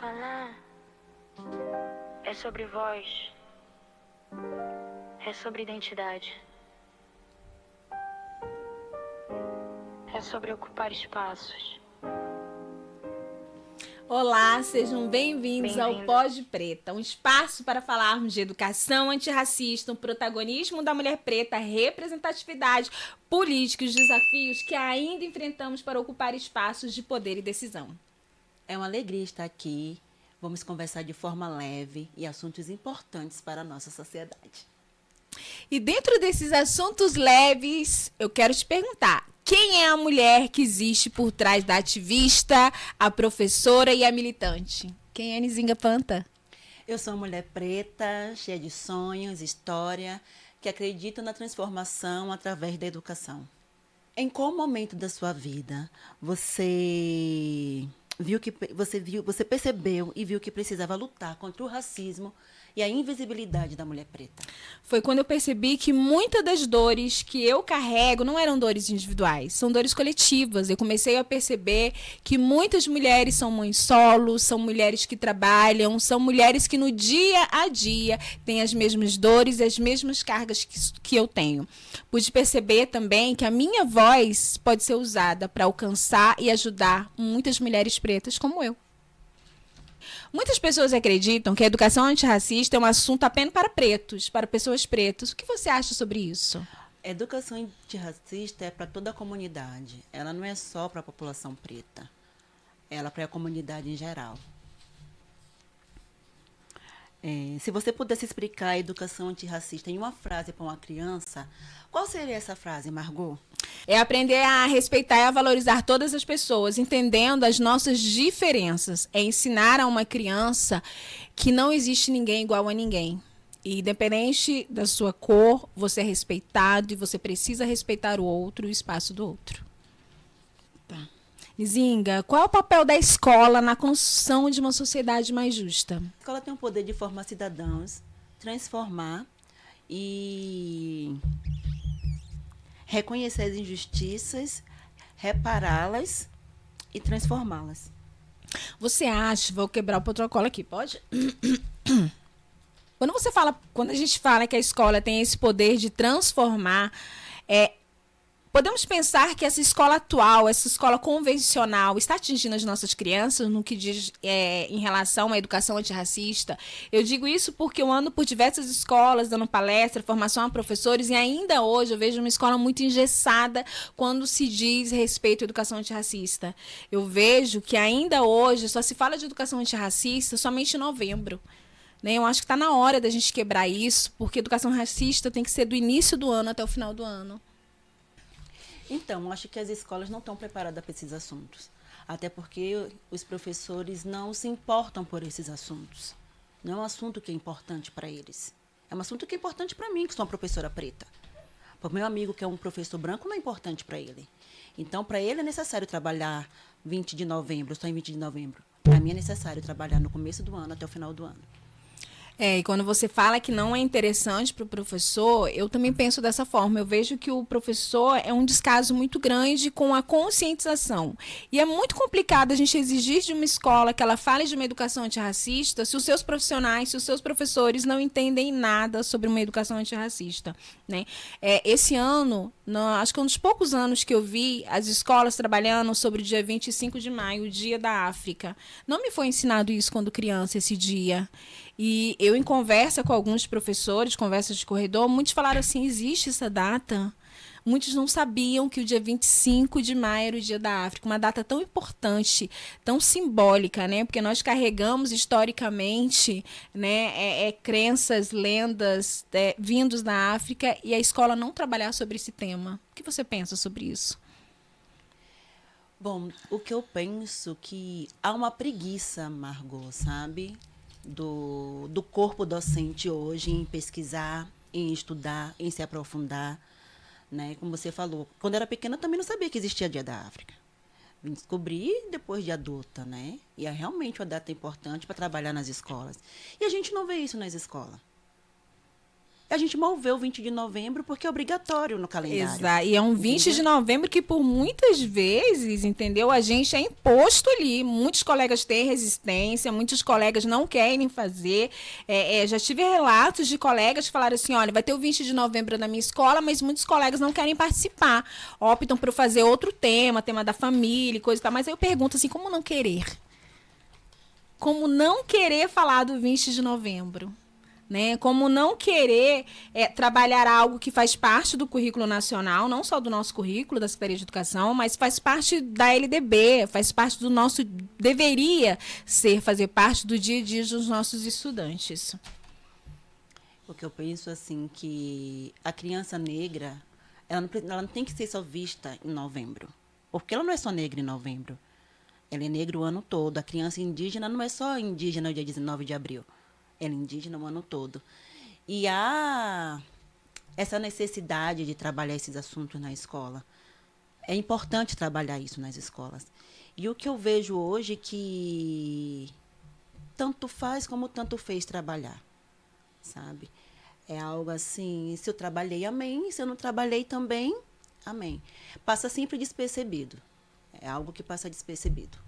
falar é sobre voz, é sobre identidade, é sobre ocupar espaços. Olá, sejam bem-vindos ao Bem-vindo. Pod Preta, um espaço para falarmos de educação antirracista, o protagonismo da mulher preta, representatividade, política e os desafios que ainda enfrentamos para ocupar espaços de poder e decisão. É uma alegria estar aqui. Vamos conversar de forma leve e assuntos importantes para a nossa sociedade. E dentro desses assuntos leves, eu quero te perguntar: quem é a mulher que existe por trás da ativista, a professora e a militante? Quem é Nizinga Panta? Eu sou uma mulher preta, cheia de sonhos, história, que acredita na transformação através da educação. Em qual momento da sua vida você percebeu e viu que precisava lutar contra o racismo e a invisibilidade da mulher preta? Foi quando eu percebi que muitas das dores que eu carrego não eram dores individuais, são dores coletivas. Eu comecei a perceber que muitas mulheres são mães solo, são mulheres que trabalham, são mulheres que no dia a dia têm as mesmas dores e as mesmas cargas que eu tenho. Pude perceber também que a minha voz pode ser usada para alcançar e ajudar muitas mulheres pretas como eu. Muitas pessoas acreditam que a educação antirracista é um assunto apenas para pretos, para pessoas pretas. O que você acha sobre isso? A educação antirracista é para toda a comunidade. Ela não é só para a população preta. Ela é para a comunidade em geral. Se você pudesse explicar a educação antirracista em uma frase para uma criança, qual seria essa frase, Margot? É aprender a respeitar e a valorizar todas as pessoas, entendendo as nossas diferenças. É ensinar a uma criança que não existe ninguém igual a ninguém. E independente da sua cor, você é respeitado e você precisa respeitar o outro e o espaço do outro. Tá. Nizinga, qual é o papel da escola na construção de uma sociedade mais justa? A escola tem o poder de formar cidadãos, transformar e reconhecer as injustiças, repará-las e transformá-las. Você acha, vou quebrar o protocolo aqui, pode? Quando a gente fala que a escola tem esse poder de transformar, podemos pensar que essa escola atual, essa escola convencional, está atingindo as nossas crianças no que diz em relação à educação antirracista? Eu digo isso porque eu ando por diversas escolas, dando palestra, formação a professores, e ainda hoje eu vejo uma escola muito engessada quando se diz respeito à educação antirracista. Eu vejo que ainda hoje só se fala de educação antirracista somente em novembro. Eu acho que está na hora da gente quebrar isso, porque educação racista tem que ser do início do ano até o final do ano. Então, acho que as escolas não estão preparadas para esses assuntos. Até porque os professores não se importam por esses assuntos. Não é um assunto que é importante para eles. É um assunto que é importante para mim, que sou uma professora preta. Para o meu amigo, que é um professor branco, não é importante para ele. Então, para ele é necessário trabalhar 20 de novembro, só em 20 de novembro. Para mim é necessário trabalhar no começo do ano até o final do ano. E quando você fala que não é interessante para o professor, eu também penso dessa forma. Eu vejo que o professor é um descaso muito grande com a conscientização. E é muito complicado a gente exigir de uma escola que ela fale de uma educação antirracista se os seus profissionais, se os seus professores não entendem nada sobre uma educação antirracista. Esse ano, acho que é um dos poucos anos que eu vi as escolas trabalhando sobre o dia 25 de maio, o Dia da África. Não me foi ensinado isso quando criança, esse dia. E eu, em conversa com alguns professores, conversa de corredor, muitos falaram assim: existe essa data? Muitos não sabiam que o dia 25 de maio era o Dia da África, uma data tão importante, tão simbólica, porque nós carregamos historicamente crenças, lendas vindos da África, e a escola não trabalhar sobre esse tema. O que você pensa sobre isso? Bom, o que eu penso que há uma preguiça, Margot, sabe? Do corpo docente hoje em pesquisar, em estudar, em se aprofundar. Como você falou, quando eu era pequena eu também não sabia que existia Dia da África. Vim descobrir depois de adulta, E é realmente uma data importante para trabalhar nas escolas. E a gente não vê isso nas escolas. E a gente moveu o 20 de novembro porque é obrigatório no calendário. Exato. E é um 20 Entendeu? de novembro que por muitas vezes, entendeu? A gente é imposto ali. Muitos colegas têm resistência, muitos colegas não querem fazer. Já tive relatos de colegas que falaram assim, olha, vai ter o 20 de novembro na minha escola, mas muitos colegas não querem participar. Optam por fazer outro tema da família, coisa e tal. Mas aí eu pergunto assim, como não querer? Como não querer falar do 20 de novembro? Né? Como não querer trabalhar algo que faz parte do currículo nacional, não só do nosso currículo, da Secretaria de Educação, mas faz parte da LDB, faz parte do nosso... Deveria fazer parte do dia a dia dos nossos estudantes. Porque eu penso assim que a criança negra, ela não tem que ser só vista em novembro. Porque ela não é só negra em novembro. Ela é negra o ano todo. A criança indígena não é só indígena no dia 19 de abril. Ela é indígena o ano todo. E há essa necessidade de trabalhar esses assuntos na escola. É importante trabalhar isso nas escolas. E o que eu vejo hoje é que tanto faz como tanto fez trabalhar, sabe? É algo assim, se eu trabalhei, amém. Se eu não trabalhei também, amém. Passa sempre despercebido. É algo que passa despercebido.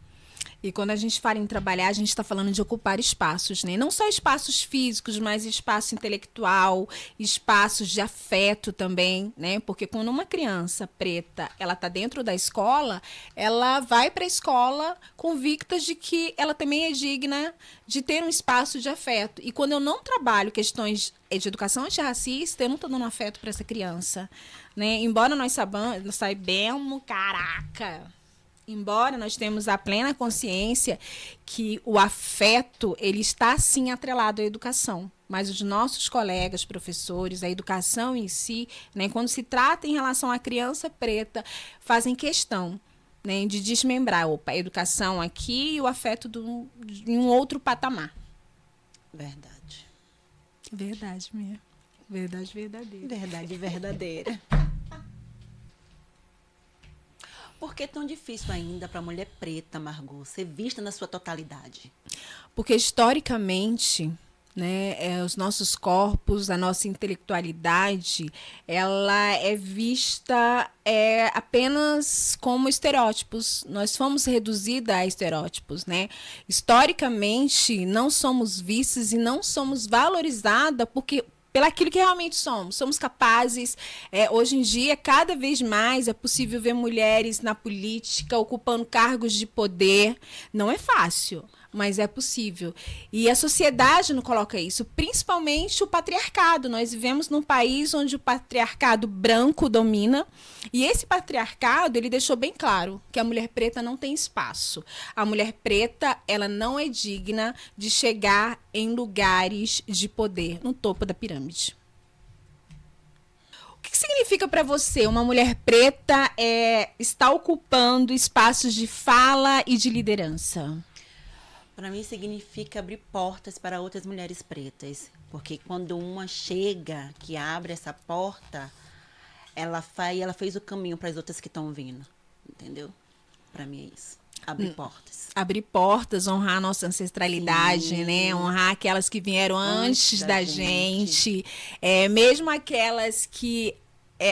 E quando a gente fala em trabalhar, a gente está falando de ocupar espaços, né? Não só espaços físicos, mas espaço intelectual, espaços de afeto também, né? Porque quando uma criança preta, ela está dentro da escola, ela vai para a escola convicta de que ela também é digna de ter um espaço de afeto. E quando eu não trabalho questões de educação antirracista, eu não estou dando afeto para essa criança, né? Embora nós saibamos, caraca... Embora nós temos a plena consciência que o afeto, ele está sim atrelado à educação, mas os nossos colegas, professores, a educação em si, né, quando se trata em relação à criança preta, fazem questão, né, de desmembrar a educação aqui e o afeto em um outro patamar. Verdade. Verdade mesmo. Verdade verdadeira. Verdade verdadeira. Por que é tão difícil ainda para a mulher preta, Margot, ser vista na sua totalidade? Porque historicamente, né, os nossos corpos, a nossa intelectualidade, ela é vista apenas como estereótipos. Nós fomos reduzidas a estereótipos, né? Historicamente, não somos vistas e não somos valorizadas pelo aquilo que realmente somos. Somos capazes. Hoje em dia, cada vez mais é possível ver mulheres na política ocupando cargos de poder. Não é fácil, mas é possível. E a sociedade não coloca isso, principalmente o patriarcado. Nós vivemos num país onde o patriarcado branco domina, e esse patriarcado, ele deixou bem claro que a mulher preta não tem espaço. A mulher preta, ela não é digna de chegar em lugares de poder, no topo da pirâmide. O que significa para você uma mulher preta estar ocupando espaços de fala e de liderança? Para mim significa abrir portas para outras mulheres pretas, porque quando uma chega, que abre essa porta, ela fez o caminho para as outras que estão vindo, entendeu? Para mim é isso, abrir portas. Abrir portas, honrar a nossa ancestralidade, Sim. né? Honrar aquelas que vieram antes da gente. Mesmo aquelas que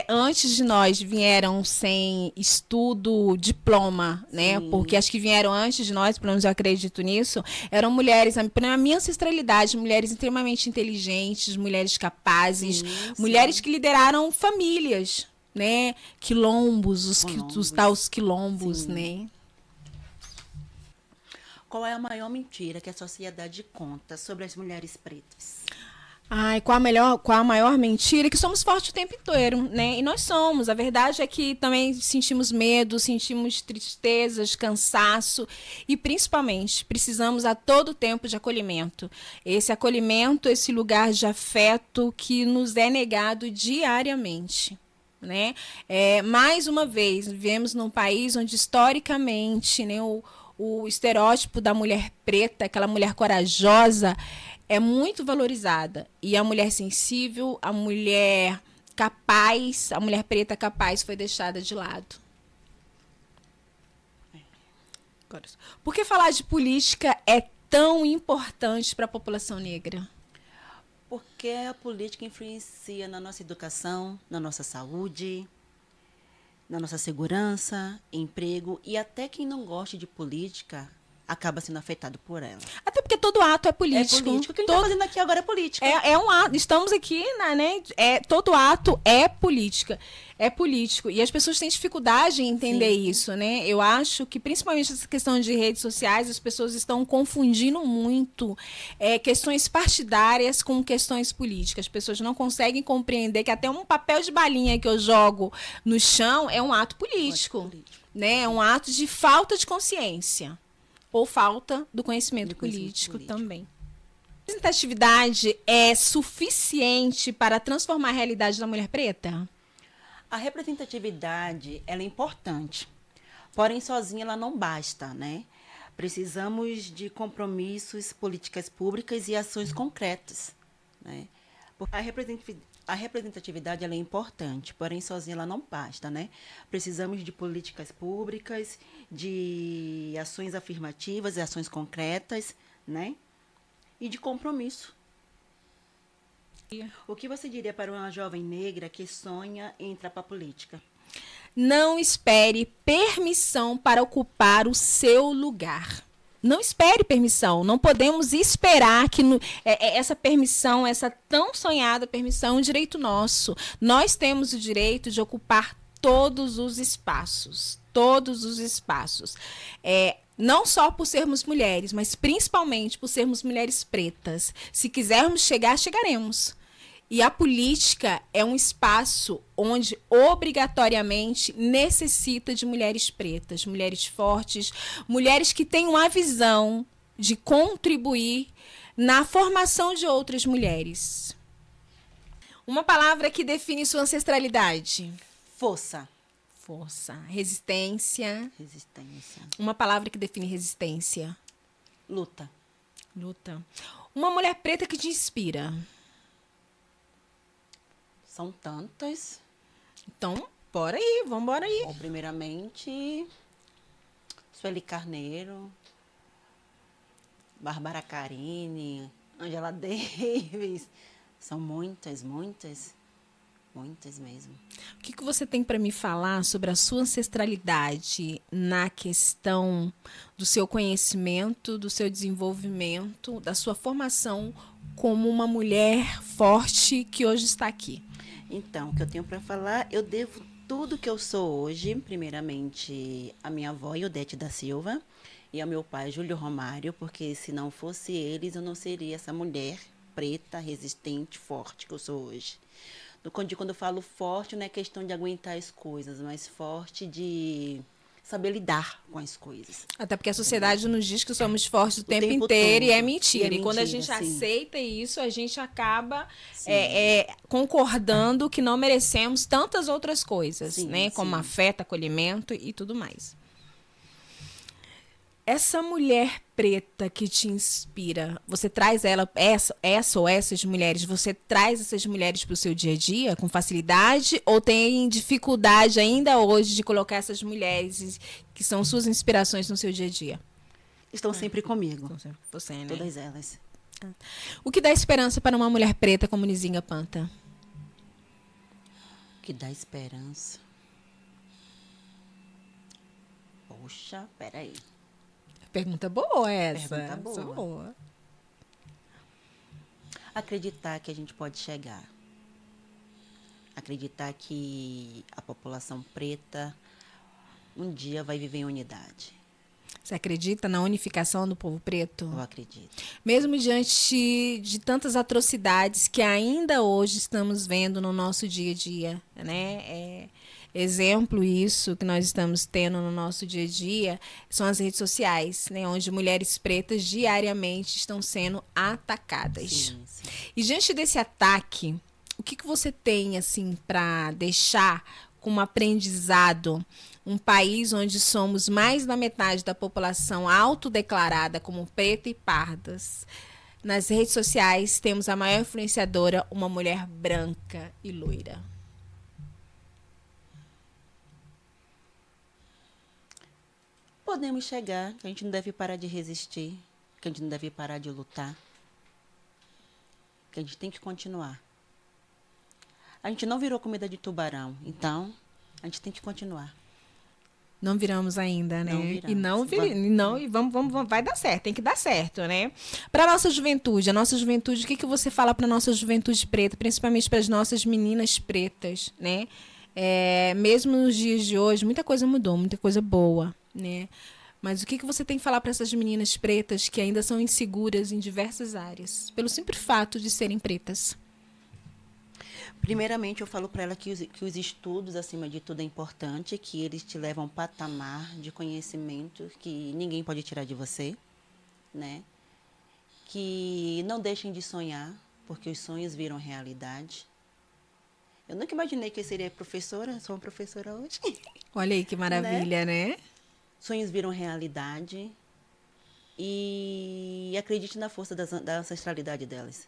antes de nós vieram sem estudo, diploma, né? Sim. Porque as que vieram antes de nós, pelo menos eu acredito nisso, eram mulheres, na minha ancestralidade, mulheres extremamente inteligentes, mulheres capazes, Sim. mulheres que lideraram famílias, né? Quilombos, os tais quilombos, Sim. né? Qual é a maior mentira que a sociedade conta sobre as mulheres pretas? Ai, qual a maior mentira? Que somos fortes o tempo inteiro, né? E nós somos. A verdade é que também sentimos medo, sentimos tristezas, cansaço e, principalmente, precisamos a todo tempo de acolhimento. Esse acolhimento, esse lugar de afeto que nos é negado diariamente, né? Mais uma vez, vivemos num país onde, historicamente, né, o estereótipo da mulher preta, aquela mulher corajosa, é muito valorizada. E a mulher sensível, a mulher capaz, a mulher preta capaz foi deixada de lado. Por que falar de política é tão importante para a população negra? Porque a política influencia na nossa educação, na nossa saúde, na nossa segurança, emprego, e até quem não gosta de política acaba sendo afetado por ela. Até porque todo ato é É político. político. O que a gente Todo- está fazendo aqui agora é política. É um ato. Estamos aqui, né? Todo ato é política. É político. E as pessoas têm dificuldade em entender Sim. isso, né? Eu acho que, principalmente essa questão de redes sociais, as pessoas estão confundindo muito questões partidárias com questões políticas. As pessoas não conseguem compreender que até um papel de balinha que eu jogo no chão é um ato político. político. Né? É um ato de falta de consciência. Ou falta do conhecimento, Do conhecimento político político. também. A representatividade é suficiente para transformar a realidade da mulher preta? A representatividade, ela é importante, porém sozinha ela não basta, né? Precisamos de compromissos, políticas públicas e ações concretas, né? A representatividade ela é importante, porém sozinha ela não basta, né? Precisamos de políticas públicas, de ações afirmativas e ações concretas, né? E de compromisso. O que você diria para uma jovem negra que sonha em entrar para a política? Não espere permissão para ocupar o seu lugar. Não espere permissão. Não podemos esperar que essa permissão, essa tão sonhada permissão, é um direito nosso. Nós temos o direito de ocupar todos os espaços. Todos os espaços. Não só por sermos mulheres, mas principalmente por sermos mulheres pretas. Se quisermos chegar, chegaremos. E a política é um espaço onde obrigatoriamente necessita de mulheres pretas, mulheres fortes, mulheres que tenham a visão de contribuir na formação de outras mulheres. Uma palavra que define sua ancestralidade. Força. Força. Resistência. Resistência. Uma palavra que define resistência. Luta. Luta. Uma mulher preta que te inspira. São tantas. Então, bora aí, vamos embora aí. Bom, primeiramente, Sueli Carneiro, Bárbara Carini, Angela Davis. São muitas, muitas, muitas mesmo. O que você tem para me falar sobre a sua ancestralidade na questão do seu conhecimento, do seu desenvolvimento, da sua formação como uma mulher forte que hoje está aqui? Então, o que eu tenho para falar, eu devo tudo que eu sou hoje, primeiramente, à minha avó, Iodete da Silva, e ao meu pai, Júlio Romário, porque se não fosse eles, eu não seria essa mulher preta, resistente, forte que eu sou hoje. Quando eu falo forte, não é questão de aguentar as coisas, mas forte de saber lidar com as coisas. Até porque a sociedade nos diz que somos fortes o tempo tempo inteiro e é todo. mentira. E é E quando a mentira, gente sim. aceita isso, a gente acaba Sim. concordando que não merecemos tantas outras coisas, Sim, né? Como sim. afeto, acolhimento e tudo mais. Essa mulher preta que te inspira, você traz ela, essa ou essas mulheres, você traz essas mulheres para o seu dia a dia com facilidade ou tem dificuldade ainda hoje de colocar essas mulheres que são suas inspirações no seu dia a dia? Estão sempre comigo, Você, né? todas elas. O que dá esperança para uma mulher preta como Nizinga Panta? Que dá esperança. Poxa, peraí. Pergunta boa essa. Pergunta boa. Essa boa. Acreditar que a gente pode chegar. Acreditar que a população preta um dia vai viver em unidade. Você acredita na unificação do povo preto? Eu acredito. Mesmo diante de tantas atrocidades que ainda hoje estamos vendo no nosso dia a dia, né? Exemplo isso que nós estamos tendo no nosso dia a dia são as redes sociais, né? Onde mulheres pretas diariamente estão sendo atacadas. Sim, sim. E diante desse ataque, o que você tem assim para deixar como aprendizado um país onde somos mais da metade da população autodeclarada como preta e pardas? Nas redes sociais temos a maior influenciadora, uma mulher branca e loira. Podemos chegar, que a gente não deve parar de resistir, que a gente não deve parar de lutar. que a gente tem que continuar. A gente não virou comida de tubarão, então a gente tem que continuar. Não viramos ainda, né? Não viramos. E vamos, vai dar certo, tem que dar certo, né? Para nossa juventude, o que você fala para nossa juventude preta, principalmente para as nossas meninas pretas, né? Mesmo nos dias de hoje, muita coisa mudou, muita coisa boa, né? Mas o que você tem que falar para essas meninas pretas que ainda são inseguras em diversas áreas, pelo simples fato de serem pretas? Primeiramente, eu falo para ela que os estudos, acima de tudo, é importante, que eles te levam a um patamar de conhecimento que ninguém pode tirar de você, né? Que não deixem de sonhar, porque os sonhos viram realidade. Eu nunca imaginei que eu seria professora, sou uma professora hoje. Olha aí que maravilha, né? Sonhos viram realidade e acredite na força da ancestralidade delas.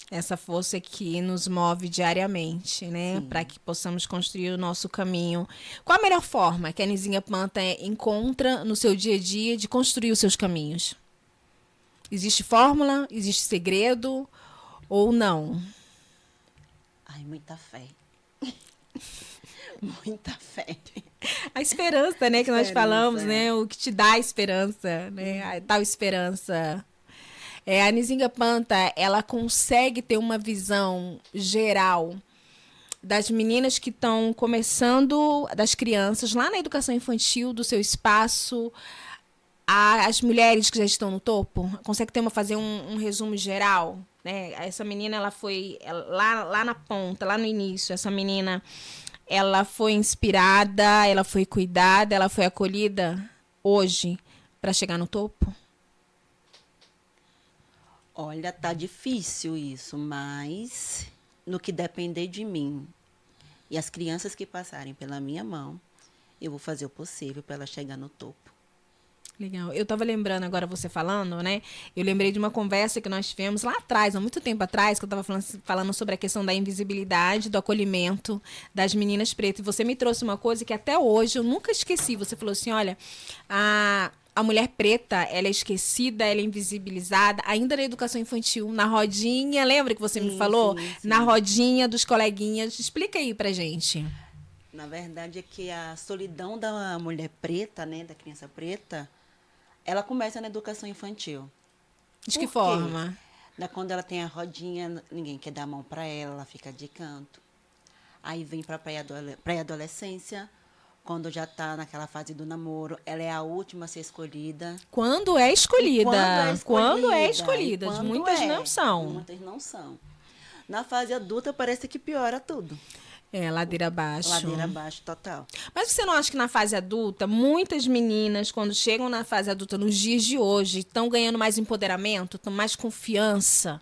Essa força que nos move diariamente, né? Sim. Para que possamos construir o nosso caminho. Qual a melhor forma que a Nizinha Planta encontra no seu dia a dia de construir os seus caminhos? Existe fórmula? Existe segredo? Ou não? Ai, muita fé. Muita fé. A esperança, né? Que nós Esperança, falamos, né? O que te dá esperança, né? A tal esperança. A Nizinga Planta, ela consegue ter uma visão geral das meninas que estão começando, das crianças, lá na educação infantil, do seu espaço, as mulheres que já estão no topo. Consegue fazer um resumo geral, né? Essa menina, ela foi lá na ponta, lá no início, essa menina, ela foi inspirada, ela foi cuidada, ela foi acolhida hoje para chegar no topo? Olha, tá difícil isso, mas no que depender de mim e as crianças que passarem pela minha mão, eu vou fazer o possível para ela chegar no topo. Legal. Eu estava lembrando agora você falando, né? Eu lembrei de uma conversa que nós tivemos lá atrás, há muito tempo atrás, que eu estava falando sobre a questão da invisibilidade, do acolhimento das meninas pretas. E você me trouxe uma coisa que até hoje eu nunca esqueci. Você falou assim, olha, a mulher preta, ela é esquecida, ela é invisibilizada, ainda na educação infantil, na rodinha, lembra que você me falou? Sim. Na rodinha dos coleguinhas. Explica aí pra gente. Na verdade é que a solidão da mulher preta, né, da criança preta, ela começa na educação infantil. De que Por quê? forma? Quando ela tem a rodinha, ninguém quer dar a mão para ela fica de canto. Aí vem para a pré-adolescência, quando já está naquela fase do namoro, ela é a última a ser escolhida. Quando é escolhida. Quando é escolhida. Muitas não são. Muitas não são. Na fase adulta, parece que piora tudo. Ladeira abaixo. Ladeira abaixo, total. Mas você não acha que na fase adulta, muitas meninas, quando chegam na fase adulta, nos dias de hoje, estão ganhando mais empoderamento, estão mais confiança?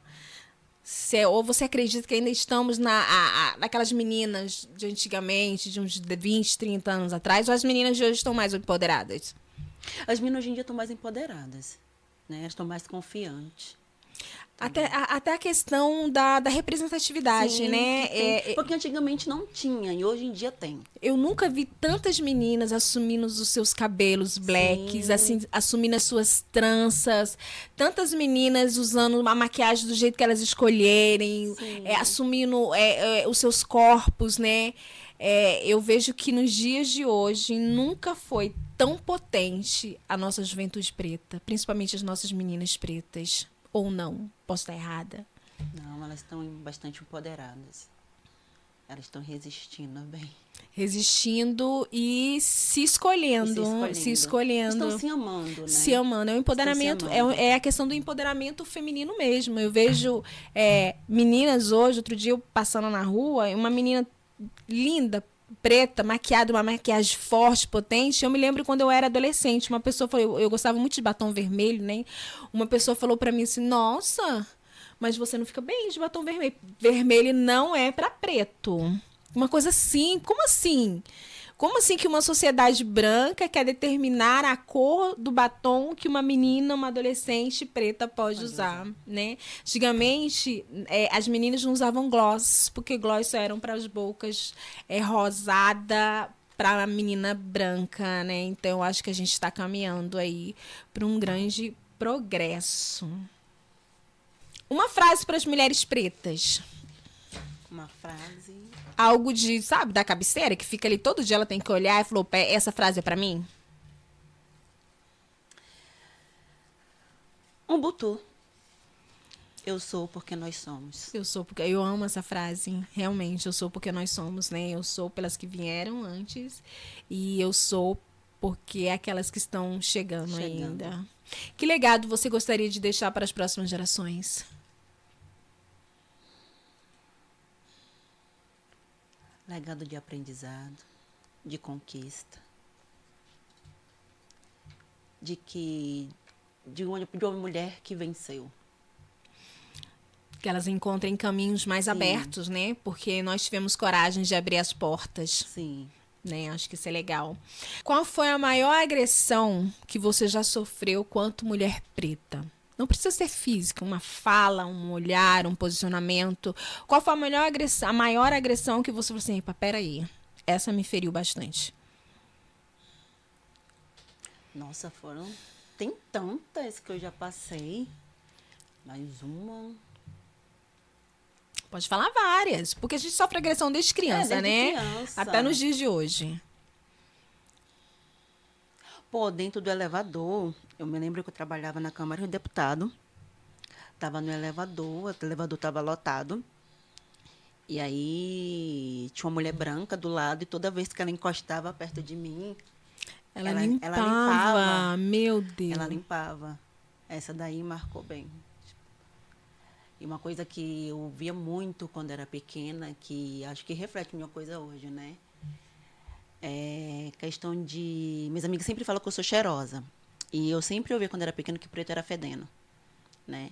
Ou você acredita que ainda estamos naquelas meninas de antigamente, de uns 20, 30 anos atrás, ou as meninas de hoje estão mais empoderadas? As meninas hoje em dia estão mais empoderadas, né? Elas estão mais confiantes. Até a questão da representatividade, Sim, né? Porque antigamente não tinha e hoje em dia tem. Eu nunca vi tantas meninas assumindo os seus cabelos blacks, assim, assumindo as suas tranças. Tantas meninas usando uma maquiagem do jeito que elas escolherem, assumindo os seus corpos, né? Eu vejo que nos dias de hoje nunca foi tão potente a nossa juventude preta, principalmente as nossas meninas pretas. Ou não? Posso estar errada? Não, elas estão bastante empoderadas. Elas estão resistindo bem. Resistindo e se escolhendo. Se escolhendo. Estão se amando, né? Se amando. É o empoderamento, é a questão do empoderamento feminino mesmo. Eu vejo meninas hoje, outro dia eu passando na rua, uma menina linda, preta, maquiada, uma maquiagem forte, potente. Eu me lembro quando eu era adolescente, uma pessoa falou, eu gostava muito de batom vermelho, né? Uma pessoa falou pra mim assim, nossa, mas você não fica bem de batom vermelho. Vermelho não é pra preto. Uma coisa assim, como assim? Como assim que uma sociedade branca quer determinar a cor do batom que uma menina, uma adolescente preta pode usar, né? Antigamente, as meninas não usavam gloss, porque gloss só eram para as bocas rosada para a menina branca, né? Então, eu acho que a gente está caminhando aí para um grande progresso. Uma frase para as mulheres pretas. Uma frase. Algo de, sabe, da cabeceira, que fica ali todo dia, ela tem que olhar e falou, essa frase é para mim? Umbutu. Eu sou porque nós somos. Eu sou porque eu amo essa frase, realmente, eu sou porque nós somos, né? Eu sou pelas que vieram antes e eu sou porque é aquelas que estão chegando ainda. Que legado você gostaria de deixar para as próximas gerações? Legado de aprendizado, de conquista, de uma mulher que venceu. Que elas encontrem caminhos mais Sim. abertos, né? Porque nós tivemos coragem de abrir as portas, Sim. né? Acho que isso é legal. Qual foi a maior agressão que você já sofreu quanto mulher preta? Não precisa ser física, uma fala, um olhar, um posicionamento. Qual foi a maior agressão que você falou assim, epa, peraí, essa me feriu bastante? Nossa, tem tantas que eu já passei. Mais uma. Pode falar várias, porque a gente sofre agressão desde criança, desde né? criança. Até nos dias de hoje. Pô, dentro do elevador, eu me lembro que eu trabalhava na Câmara do Deputado. Tava no elevador, o elevador estava lotado. E aí tinha uma mulher branca do lado e toda vez que ela encostava perto de mim, Ela Ela limpava, limpava. meu Deus. ela limpava. Essa daí marcou bem. E uma coisa que eu via muito quando era pequena, que acho que reflete minha coisa hoje, né? É questão de... Minhas amigas sempre falam que eu sou cheirosa. E eu sempre ouvi quando era pequena que preto era fedendo, né?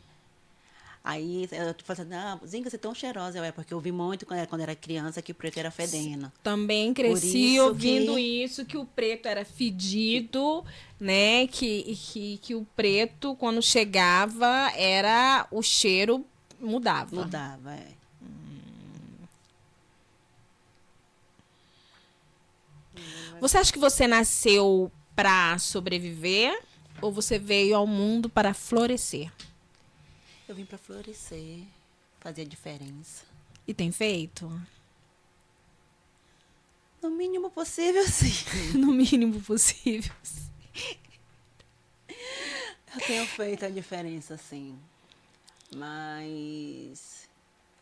Aí eu falo assim, ah, Zinga, você é tão cheirosa. É porque eu ouvi muito quando era criança que preto era fedendo. Também cresci isso ouvindo que- isso, que o preto era fedido, né? Que o preto, quando chegava, o cheiro mudava. Mudava, é. Você acha que você nasceu para sobreviver ou você veio ao mundo para florescer? Eu vim para florescer, fazer a diferença. E tem feito? No mínimo possível, sim. No mínimo possível. Eu tenho feito a diferença, sim. Mas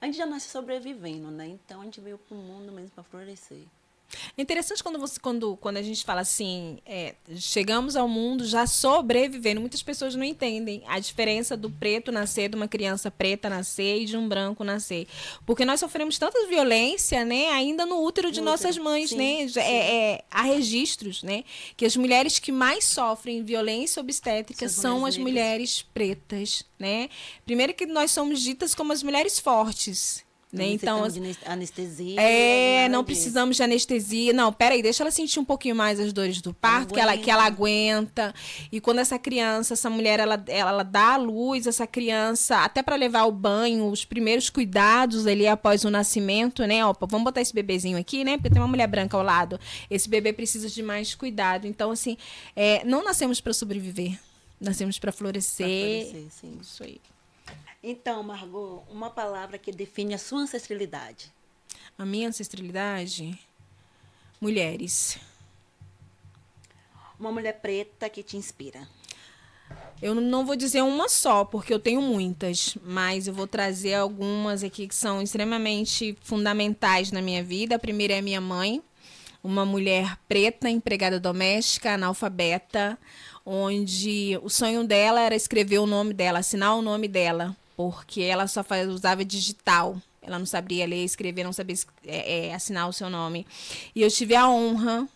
a gente já nasce sobrevivendo, né? Então a gente veio pro mundo mesmo para florescer. É interessante quando a gente fala assim, chegamos ao mundo já sobrevivendo. Muitas pessoas não entendem a diferença do preto nascer, de uma criança preta nascer e de um branco nascer. Porque nós sofremos tanta violência, né, ainda no útero de No nossas útero, mães, sim, né? sim. Há registros, né? Que as mulheres que mais sofrem violência obstétrica são as mulheres pretas, né? Primeiro que nós somos ditas como as mulheres fortes. Né? Então, de anestesia. não precisamos de anestesia. Não, peraí, deixa ela sentir um pouquinho mais as dores do parto, que ela aguenta. E quando essa criança, essa mulher, ela dá à luz, essa criança, até para levar ao banho, os primeiros cuidados ali após o nascimento, né? Opa, vamos botar esse bebezinho aqui, né? Porque tem uma mulher branca ao lado. Esse bebê precisa de mais cuidado. Então, assim, não nascemos para sobreviver. Nascemos para florescer. Pra florescer, sim. Isso aí. Então, Margot, uma palavra que define a sua ancestralidade. A minha ancestralidade? Mulheres. Uma mulher preta que te inspira. Eu não vou dizer uma só, porque eu tenho muitas, mas eu vou trazer algumas aqui que são extremamente fundamentais na minha vida. A primeira é a minha mãe, uma mulher preta, empregada doméstica, analfabeta, onde o sonho dela era escrever o nome dela, assinar o nome dela, porque ela só usava digital. Ela não sabia ler, escrever, não sabia assinar o seu nome. E eu tive a honra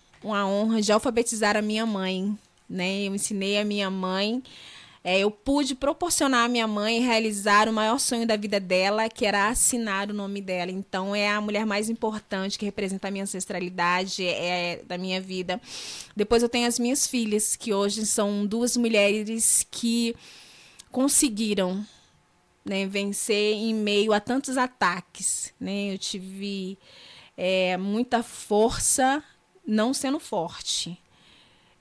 de alfabetizar a minha mãe, né? Eu ensinei a minha mãe, eu pude proporcionar à minha mãe realizar o maior sonho da vida dela, que era assinar o nome dela. Então, é a mulher mais importante, que representa a minha ancestralidade, da minha vida. Depois eu tenho as minhas filhas, que hoje são duas mulheres que conseguiram, né, vencer em meio a tantos ataques, né? Eu tive muita força, não sendo forte,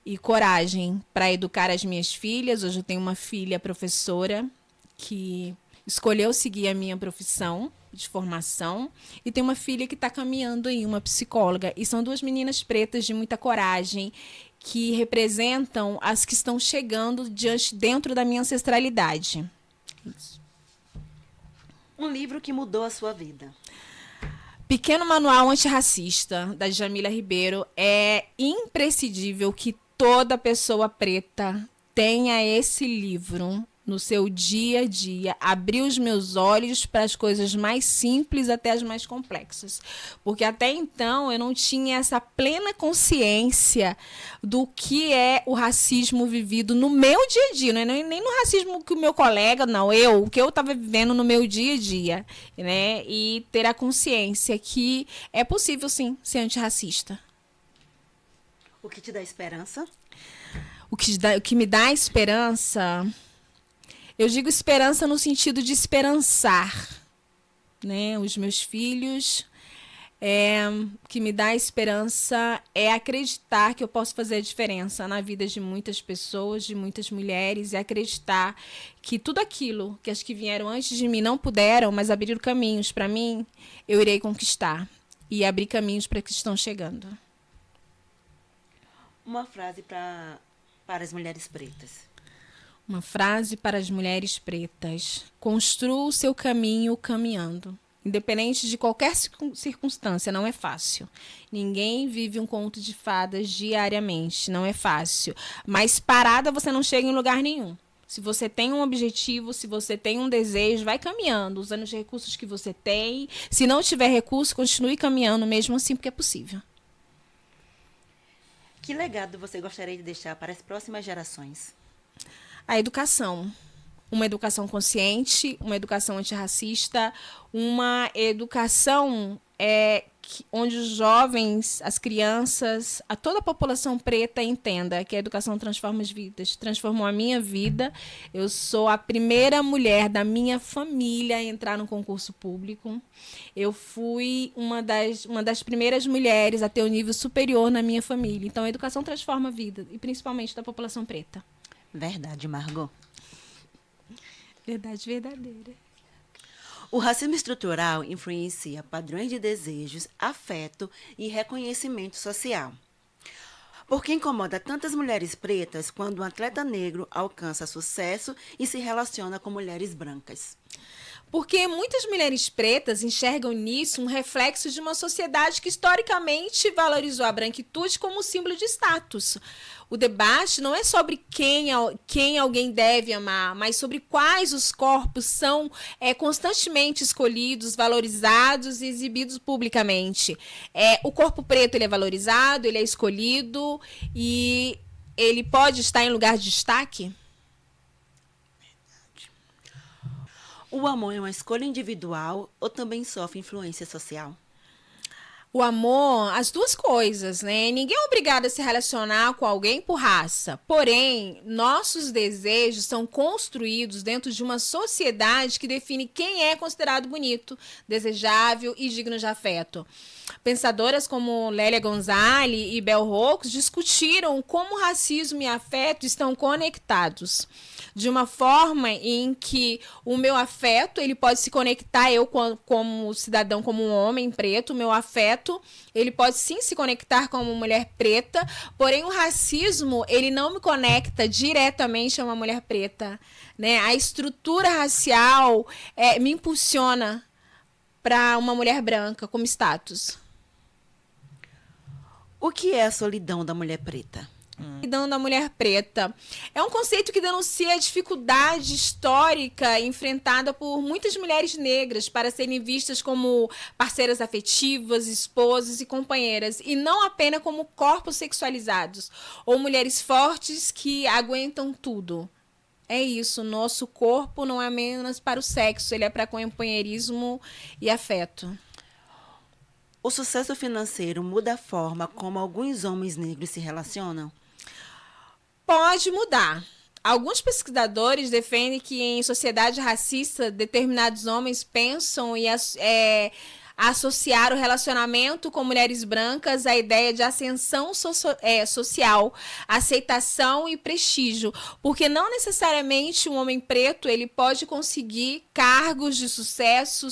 e coragem para educar as minhas filhas. Hoje eu tenho uma filha professora que escolheu seguir a minha profissão de formação e tem uma filha que está caminhando aí, uma psicóloga. E são duas meninas pretas de muita coragem que representam as que estão chegando dentro da minha ancestralidade. Isso. Um livro que mudou a sua vida. Pequeno Manual Antirracista, da Jamila Ribeiro. É imprescindível que toda pessoa preta tenha esse livro no seu dia a dia, abrir os meus olhos para as coisas mais simples até as mais complexas. Porque até então eu não tinha essa plena consciência do que é o racismo vivido no meu dia a dia, não é nem no racismo que o meu colega, não, o que eu estava vivendo no meu dia a dia, né? E ter a consciência que é possível, sim, ser antirracista. O que te dá esperança? O que me dá esperança... Eu digo esperança no sentido de esperançar, né? Os meus filhos. O que me dá esperança é acreditar que eu posso fazer a diferença na vida de muitas pessoas, de muitas mulheres, e acreditar que tudo aquilo que as que vieram antes de mim não puderam, mas abriram caminhos para mim, eu irei conquistar e abrir caminhos para que estão chegando. Uma frase para as mulheres pretas. Uma frase para as mulheres pretas. Construa o seu caminho caminhando. Independente de qualquer circunstância, não é fácil. Ninguém vive um conto de fadas diariamente, não é fácil. Mas parada você não chega em lugar nenhum. Se você tem um objetivo, se você tem um desejo, vai caminhando, usando os recursos que você tem. Se não tiver recurso, continue caminhando mesmo assim, porque é possível. Que legado você gostaria de deixar para as próximas gerações? A educação. Uma educação consciente, uma educação antirracista, uma educação onde os jovens, as crianças, toda a população preta entenda que a educação transforma as vidas. Transformou a minha vida. Eu sou a primeira mulher da minha família a entrar no concurso público. Eu fui uma das primeiras mulheres a ter um nível superior na minha família. Então, a educação transforma a vida, e principalmente da população preta. Verdade, Margot. Verdade verdadeira. O racismo estrutural influencia padrões de desejos, afeto e reconhecimento social. Por que incomoda tantas mulheres pretas quando um atleta negro alcança sucesso e se relaciona com mulheres brancas? Porque muitas mulheres pretas enxergam nisso um reflexo de uma sociedade que historicamente valorizou a branquitude como símbolo de status. O debate não é sobre quem alguém deve amar, mas sobre quais os corpos são constantemente escolhidos, valorizados e exibidos publicamente. O corpo preto ele é valorizado, ele é escolhido e ele pode estar em lugar de destaque? O amor é uma escolha individual ou também sofre influência social? O amor, as duas coisas, né? Ninguém é obrigado a se relacionar com alguém por raça. Porém, nossos desejos são construídos dentro de uma sociedade que define quem é considerado bonito, desejável e digno de afeto. Pensadoras como Lélia Gonzalez e Bell Hooks discutiram como racismo e afeto estão conectados. De uma forma em que o meu afeto, ele pode se conectar, eu como cidadão, como um homem preto, o meu afeto, ele pode sim se conectar como mulher preta, porém o racismo, ele não me conecta diretamente a uma mulher preta, né? A estrutura racial me impulsiona para uma mulher branca como status. O que é a solidão da mulher preta? Solidão da mulher preta é um conceito que denuncia a dificuldade histórica enfrentada por muitas mulheres negras para serem vistas como parceiras afetivas, esposas e companheiras, e não apenas como corpos sexualizados ou mulheres fortes que aguentam tudo. É isso, nosso corpo não é apenas para o sexo, ele é para companheirismo e afeto. O sucesso financeiro muda a forma como alguns homens negros se relacionam? Pode mudar. Alguns pesquisadores defendem que em sociedade racista, determinados homens pensam e associar o relacionamento com mulheres brancas à ideia de ascensão social, aceitação e prestígio, porque não necessariamente um homem preto ele pode conseguir cargos de sucesso,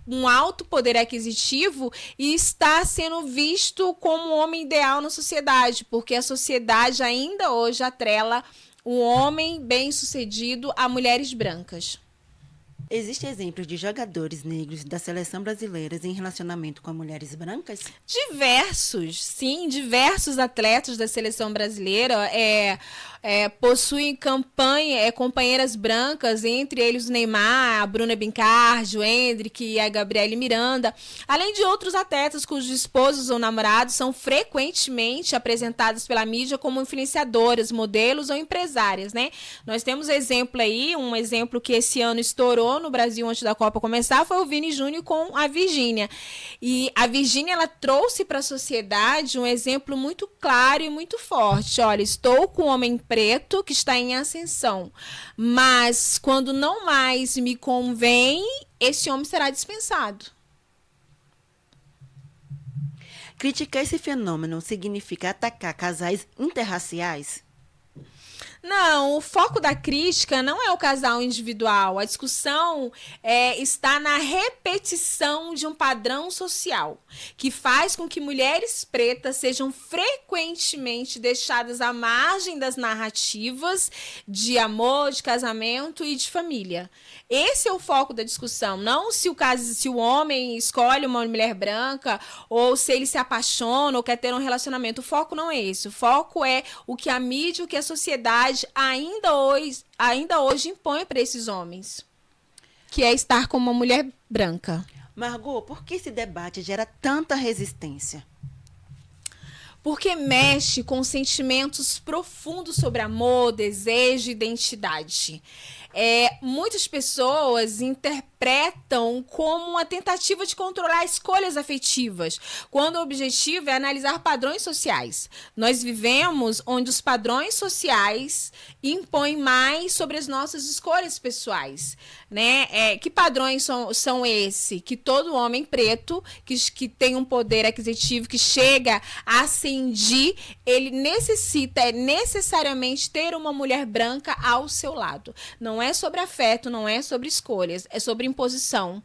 um alto poder aquisitivo e está sendo visto como um homem ideal na sociedade, porque a sociedade ainda hoje atrela um homem bem-sucedido a mulheres brancas. Existem exemplos de jogadores negros da seleção brasileira em relacionamento com mulheres brancas? Diversos, sim, diversos atletas da seleção brasileira possuem companheiras brancas, entre eles o Neymar, a Bruna Bincardi, o Endrick e a Gabriele Miranda, além de outros atletas cujos esposos ou namorados são frequentemente apresentados pela mídia como influenciadoras, modelos ou empresárias, né? Nós temos exemplo aí, um exemplo que esse ano estourou no Brasil antes da Copa começar, foi o Vini Júnior com a Virgínia. E a Virgínia, ela trouxe para a sociedade um exemplo muito claro e muito forte. Olha, estou com um homem preto que está em ascensão, mas quando não mais me convém, esse homem será dispensado. Criticar esse fenômeno significa atacar casais interraciais? Não, o foco da crítica não é o casal individual. A discussão está na repetição de um padrão social que faz com que mulheres pretas sejam frequentemente deixadas à margem das narrativas de amor, de casamento e de família. Esse é o foco da discussão, não se o homem escolhe uma mulher branca ou se ele se apaixona ou quer ter um relacionamento. O foco não é esse. O foco é o que a mídia, o que a sociedade ainda hoje impõe para esses homens, que é estar com uma mulher branca. Margot, por que esse debate gera tanta resistência? Porque mexe com sentimentos profundos sobre amor, desejo e identidade. Muitas pessoas interpretam como uma tentativa de controlar escolhas afetivas, quando o objetivo é analisar padrões sociais. Nós vivemos onde os padrões sociais impõem mais sobre as nossas escolhas pessoais, né? Que padrões são esses? Que todo homem preto, que tem um poder aquisitivo, que chega a ascendir, ele necessita necessariamente ter uma mulher branca ao seu lado. Não é sobre afeto, não é sobre escolhas, é sobre imposição,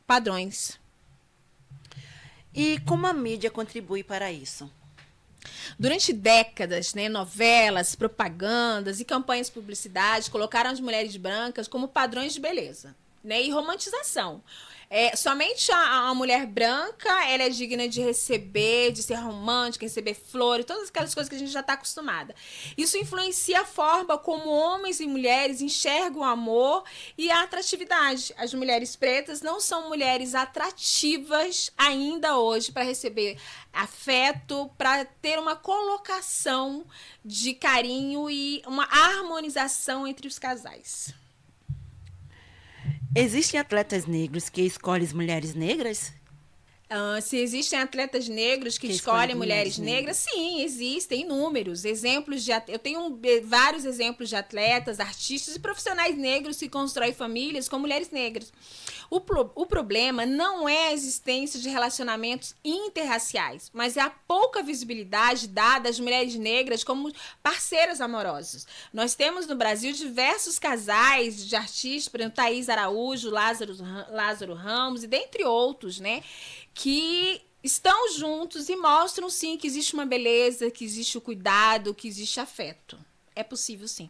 padrões. E como a mídia contribui para isso? Durante décadas, né, novelas, propagandas e campanhas de publicidade colocaram as mulheres brancas como padrões de beleza, né, e romantização. Somente a mulher branca ela é digna de receber, de ser romântica, receber flores, todas aquelas coisas que a gente já está acostumada. Isso influencia a forma como homens e mulheres enxergam o amor e a atratividade. As mulheres pretas não são mulheres atrativas ainda hoje para receber afeto, para ter uma colocação de carinho e uma harmonização entre os casais. Existem atletas negros que escolhem mulheres negras? Se existem atletas negros que escolhem mulheres negras, sim, existem inúmeros exemplos. Eu tenho vários exemplos de atletas, artistas e profissionais negros que constroem famílias com mulheres negras. O problema não é a existência de relacionamentos interraciais, mas é a pouca visibilidade dada às mulheres negras como parceiras amorosas. Nós temos no Brasil diversos casais de artistas, por exemplo, Thaís Araújo, Lázaro Ramos e dentre outros, né, que estão juntos e mostram, sim, que existe uma beleza, que existe o cuidado, que existe afeto. É possível, sim.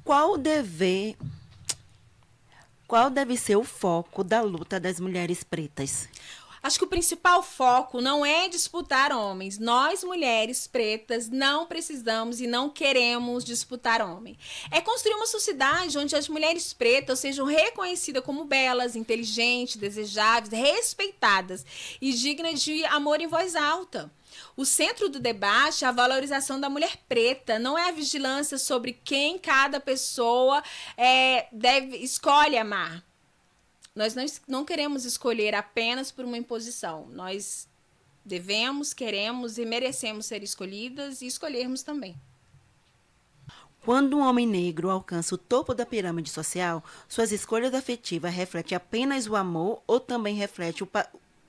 Qual deve ser o foco da luta das mulheres pretas? Acho que o principal foco não é disputar homens. Nós, mulheres pretas, não precisamos e não queremos disputar homem. É construir uma sociedade onde as mulheres pretas sejam reconhecidas como belas, inteligentes, desejáveis, respeitadas e dignas de amor em voz alta. O centro do debate é a valorização da mulher preta, não é a vigilância sobre quem cada pessoa escolhe amar. Nós não queremos escolher apenas por uma imposição. Nós devemos, queremos e merecemos ser escolhidas e escolhermos também. Quando um homem negro alcança o topo da pirâmide social, suas escolhas afetivas refletem apenas o amor ou também refletem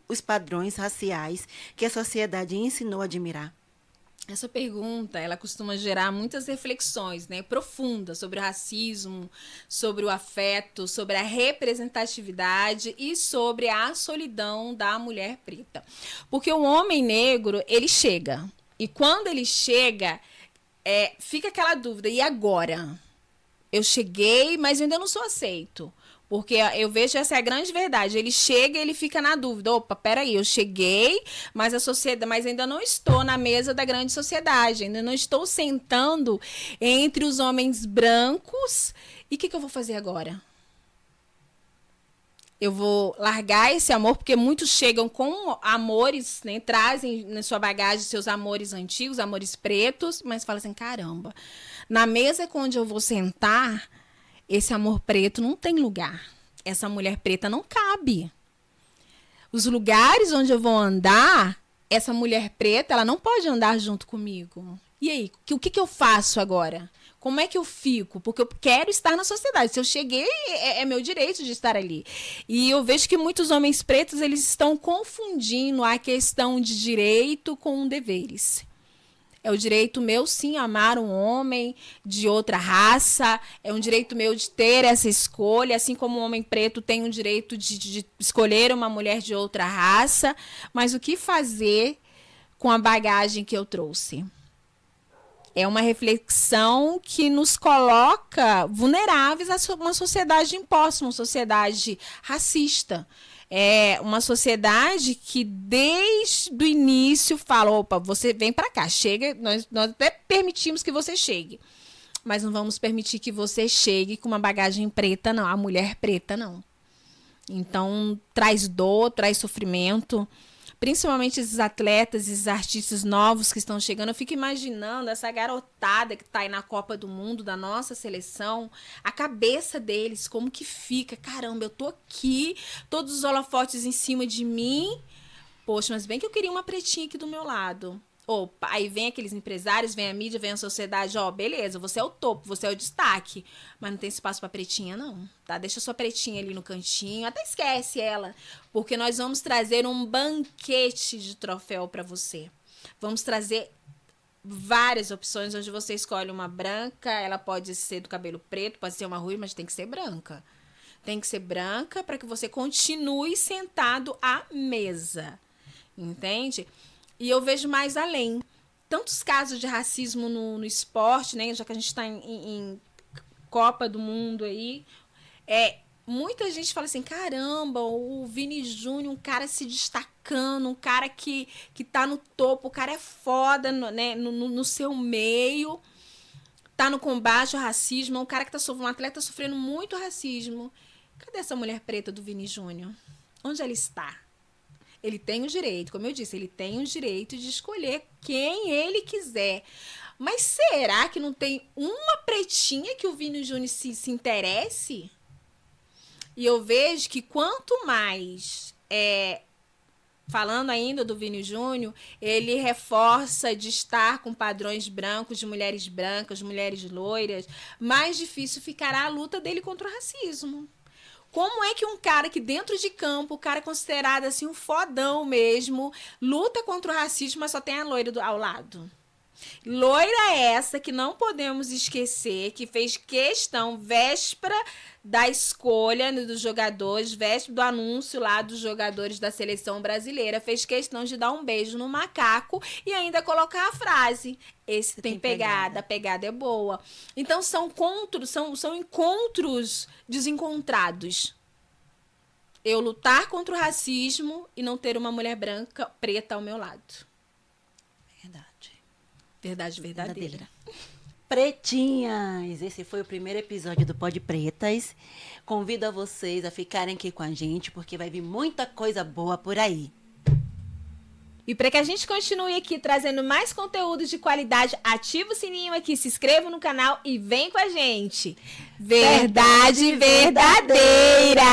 os padrões raciais que a sociedade ensinou a admirar? Essa pergunta, ela costuma gerar muitas reflexões, né, profundas sobre o racismo, sobre o afeto, sobre a representatividade e sobre a solidão da mulher preta. Porque o homem negro, ele chega. E quando ele chega, fica aquela dúvida, e agora? Eu cheguei, mas eu ainda não sou aceito. Porque eu vejo essa é a grande verdade. Ele chega e ele fica na dúvida. Opa, peraí, eu cheguei, mas a sociedade, mas ainda não estou na mesa da grande sociedade. Ainda não estou sentando entre os homens brancos. E o que eu vou fazer agora? Eu vou largar esse amor, porque muitos chegam com amores, né, trazem na sua bagagem seus amores antigos, amores pretos, mas falam assim, caramba, na mesa onde eu vou sentar, esse amor preto não tem lugar. Essa mulher preta não cabe. Os lugares onde eu vou andar, essa mulher preta, ela não pode andar junto comigo. E aí, o que eu faço agora? Como é que eu fico? Porque eu quero estar na sociedade. Se eu cheguei, é meu direito de estar ali. E eu vejo que muitos homens pretos, eles estão confundindo a questão de direito com deveres. É o direito meu, sim, amar um homem de outra raça. É um direito meu de ter essa escolha. Assim como um homem preto tem o direito de escolher uma mulher de outra raça. Mas o que fazer com a bagagem que eu trouxe? É uma reflexão que nos coloca vulneráveis a uma sociedade imposta, uma sociedade racista. É uma sociedade que desde o início fala, opa, você vem para cá, chega, nós até permitimos que você chegue, mas não vamos permitir que você chegue com uma bagagem preta, não, a mulher preta, não. Então, traz dor, traz sofrimento, principalmente esses atletas, esses artistas novos que estão chegando. Eu fico imaginando essa garotada que está aí na Copa do Mundo, da nossa seleção, a cabeça deles, como que fica? Caramba, eu tô aqui, todos os holofotes em cima de mim. Poxa, mas bem que eu queria uma pretinha aqui do meu lado. Opa, aí vem aqueles empresários, vem a mídia, vem a sociedade, ó, beleza, você é o topo, você é o destaque, mas não tem espaço pra pretinha, não, tá? Deixa sua pretinha ali no cantinho, até esquece ela, porque nós vamos trazer um banquete de troféu pra você. Vamos trazer várias opções, onde você escolhe uma branca, ela pode ser do cabelo preto, pode ser uma ruiva, mas tem que ser branca. Tem que ser branca para que você continue sentado à mesa, entende? E eu vejo mais além. Tantos casos de racismo no esporte, né? Já que a gente está em Copa do Mundo aí. Muita gente fala assim, caramba, o Vini Júnior, um cara se destacando, um cara que tá no topo, o cara é foda, né? no seu meio, tá no combate ao racismo, um cara que um atleta sofrendo muito racismo. Cadê essa mulher preta do Vini Júnior? Onde ela está? Ele tem o direito, como eu disse, ele tem o direito de escolher quem ele quiser. Mas será que não tem uma pretinha que o Vini Júnior se interesse? E eu vejo que quanto mais, falando ainda do Vini Júnior, ele reforça de estar com padrões brancos, de mulheres brancas, mulheres loiras, mais difícil ficará a luta dele contra o racismo. Como é que um cara que dentro de campo, o cara é considerado assim um fodão mesmo, luta contra o racismo, mas só tem a loira ao lado? Loira essa que não podemos esquecer, que fez questão, véspera da escolha dos jogadores, véspera do anúncio lá dos jogadores da seleção brasileira, fez questão de dar um beijo no macaco e ainda colocar a frase, esse tem pegada, a pegada é boa. Então são encontros desencontrados. Eu lutar contra o racismo e não ter uma mulher branca, preta ao meu lado. Verdade. Verdade verdadeira. Pretinhas, esse foi o primeiro episódio do Pod Pretas. Convido a vocês a ficarem aqui com a gente, porque vai vir muita coisa boa por aí. E para que a gente continue aqui trazendo mais conteúdo de qualidade, ativa o sininho aqui, se inscreva no canal e vem com a gente. Verdade verdadeira!